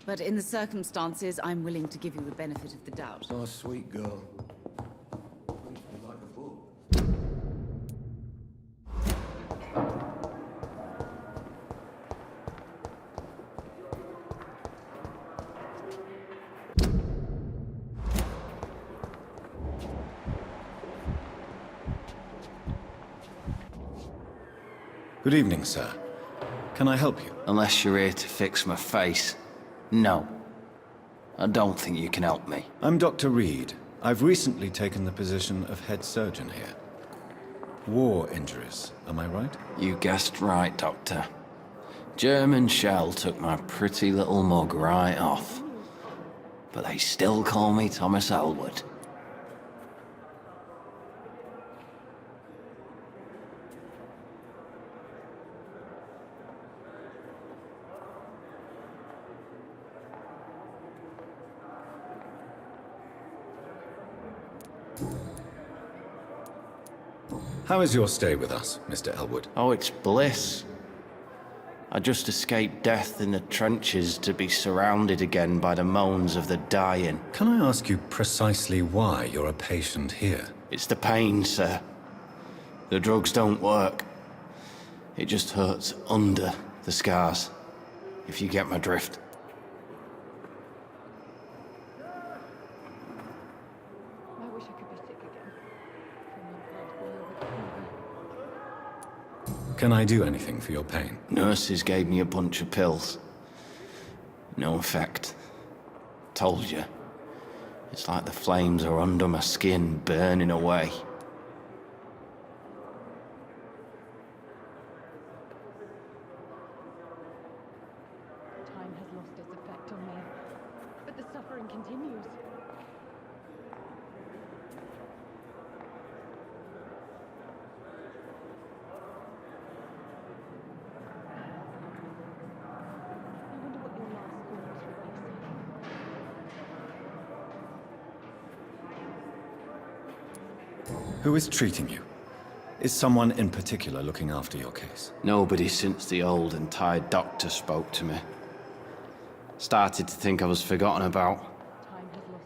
But in the circumstances, I'm willing to give you the benefit of the doubt. Nice, sweet girl. Reads me like a book. Good evening, sir. Can I help you? Unless you're here to fix my face. No. I don't think you can help me. I'm Dr. Reed. I've recently taken the position of head surgeon here. War injuries, am I right? You guessed right, Doctor. German shell took my pretty little mug right off. But they still call me Thomas Elwood. How is your stay with us, Mr. Elwood? Oh, it's bliss. I just escaped death in the trenches to be surrounded again by the moans of the dying. Can I ask you precisely why you're a patient here? It's the pain, sir. The drugs don't work. It just hurts under the scars, if you get my drift. Can I do anything for your pain? Nurses gave me a bunch of pills. No effect. Told you. It's like the flames are under my skin, burning away. Time has lost its effect on me, but the suffering continues. Who is treating you? Is someone in particular looking after your case? Nobody since the old and tired doctor spoke to me. Started to think I was forgotten about.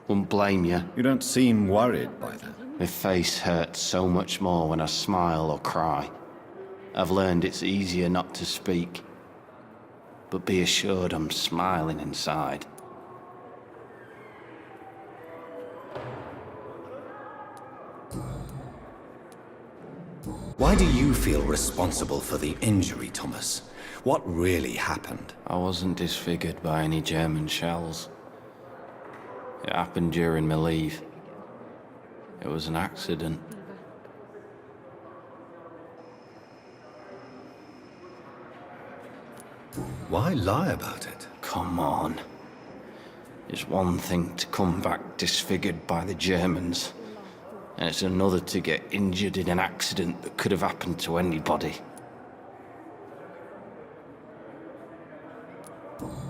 Wouldn't blame you. You don't seem worried by that. My face hurts so much more when I smile or cry. I've learned it's easier not to speak. But be assured I'm smiling inside. Why do you feel responsible for the injury, Thomas? What really happened? I wasn't disfigured by any German shells. It happened during my leave. It was an accident. Why lie about it? Come on. It's one thing to come back disfigured by the Germans, and it's another to get injured in an accident that could have happened to anybody.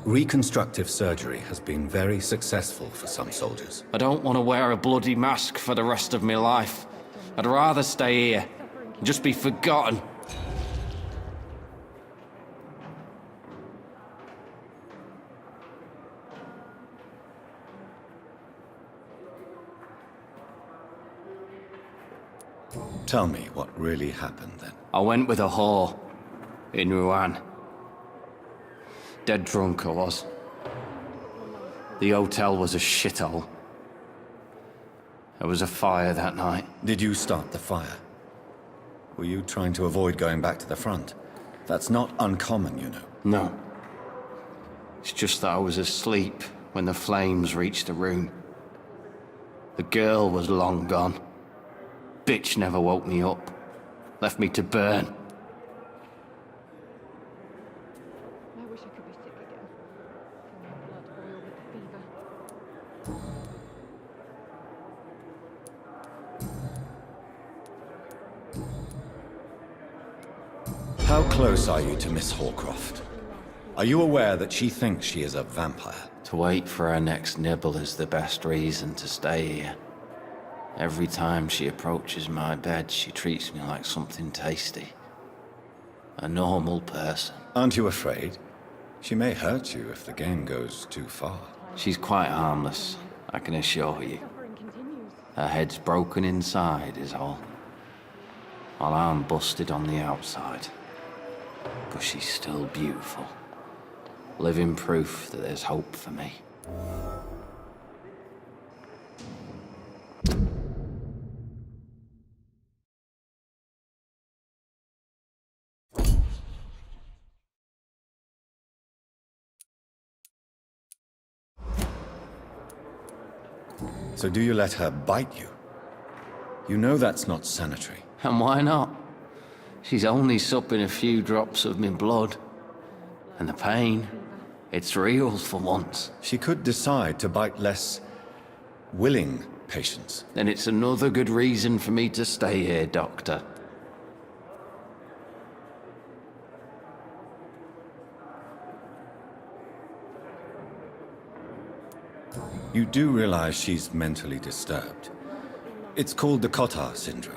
Reconstructive surgery has been very successful for some soldiers. I don't want to wear a bloody mask for the rest of my life. I'd rather stay here and just be forgotten. Tell me what really happened then. I went with a whore in Rouen. Dead drunk I was. The hotel was a shithole. There was a fire that night. Did you start the fire? Were you trying to avoid going back to the front? That's not uncommon, you know. No. It's just that I was asleep when the flames reached the room. The girl was long gone. Bitch never woke me up. Left me to burn. I wish I could be sick again. Feel my blood boil with the fever. How close are you to Miss Hallcroft? Are you aware that she thinks she is a vampire? To wait for her next nibble is the best reason to stay here. Every time she approaches my bed, she treats me like something tasty. A normal person. Aren't you afraid? She may hurt you if the game goes too far. She's quite harmless, I can assure you. Suffering continues. Her head's broken inside is all. While I'm busted on the outside. But she's still beautiful. Living proof that there's hope for me. So do you let her bite you? You know that's not sanitary. And why not? She's only supping a few drops of my blood. And the pain, it's real for once. She could decide to bite less willing patients. Then it's another good reason for me to stay here, Doctor. You do realize she's mentally disturbed. It's called the Cotard syndrome.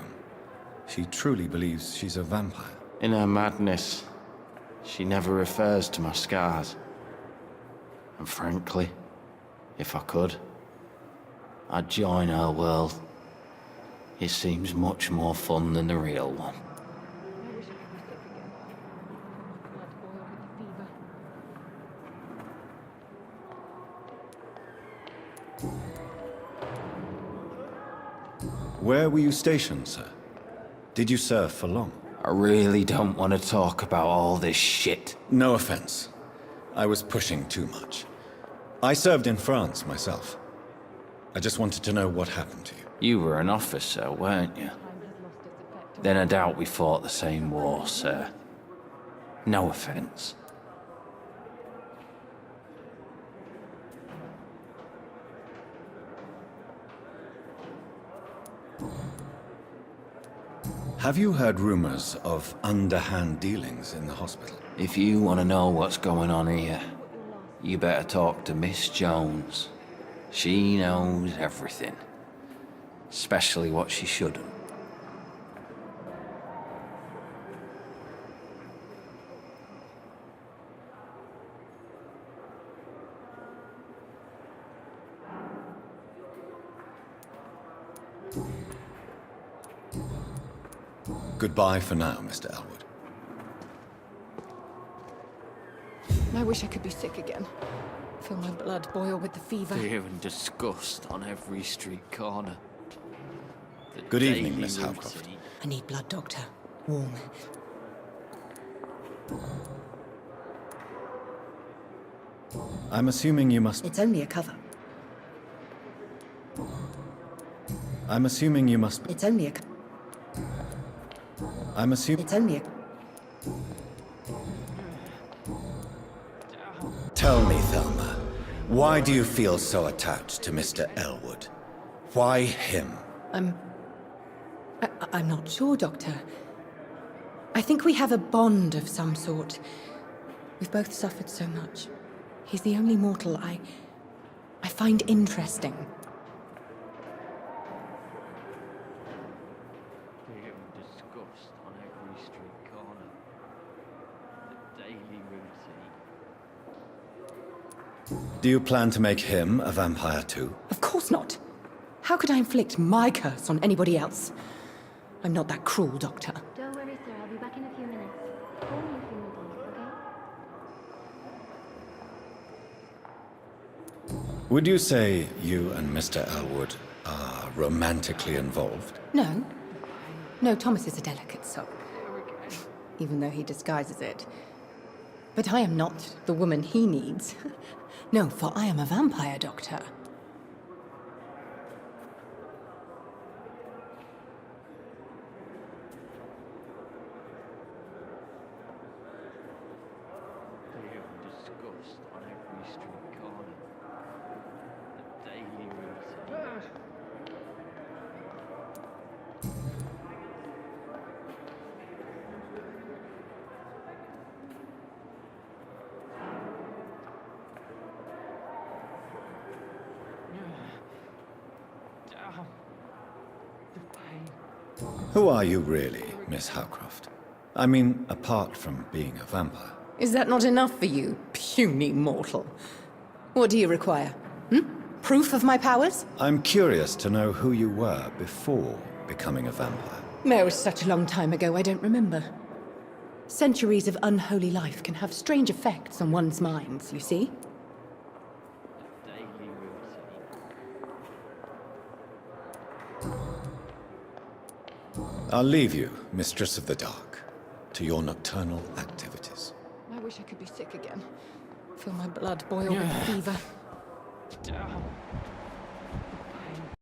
She truly believes she's a vampire. In her madness, she never refers to my scars. And frankly, if I could, I'd join her world. It seems much more fun than the real one. I wish I could be sick again. Blood boiled with the fever. Where were you stationed, sir? Did you serve for long? I really don't want to talk about all this shit. No offense. I was pushing too much. I served in France myself. I just wanted to know what happened to you. You were an officer, weren't you? Time has lost its effect on Then I doubt we fought the same war, sir. No offense. Have you heard rumors of underhand dealings in the hospital? If you want to know what's going on here, you better talk to Miss Jones. She knows everything. Especially what she shouldn't. Goodbye for now, Mr. Elwood. I wish I could be sick again. Feel my blood boil with the fever. Fear and disgust on every street corner. The Good evening, daily Miss Howcroft. routine. I need blood, Doctor. Warm. I'm assuming you must... It's only a cover. I'm assuming you must... It's only a... I'm assuming... It's only a... Tell me, Thelma, why do you feel so attached to Mr. Elwood? Why him? I'm not sure, Doctor. I think we have a bond of some sort. We've both suffered so much. He's the only mortal I find interesting. Fear and disgust on every street corner. The daily routine. Do you plan to make him a vampire too? Of course not. How could I inflict my curse on anybody else? I'm not that cruel, Doctor. Don't worry, sir. I'll be back in a few minutes. Call me if you need me, okay? Would you say you and Mr. Elwood are romantically involved? No. No, Thomas is a delicate soul. Even though he disguises it. But I am not the woman he needs. No, for I am a vampire, Doctor. Fear and disgust on every street corner. The daily routine. Damn. The pain. Who are you really, Miss Howcroft? I mean, apart from being a vampire. Is that not enough for you, puny mortal? What do you require? Proof of my powers? I'm curious to know who you were before becoming a vampire. It was such a long time ago, I don't remember. Centuries of unholy life can have strange effects on one's minds, you see? I'll leave you, Mistress of the Dark, to your nocturnal activities. I wish I could be sick again. Feel my blood boil with fever.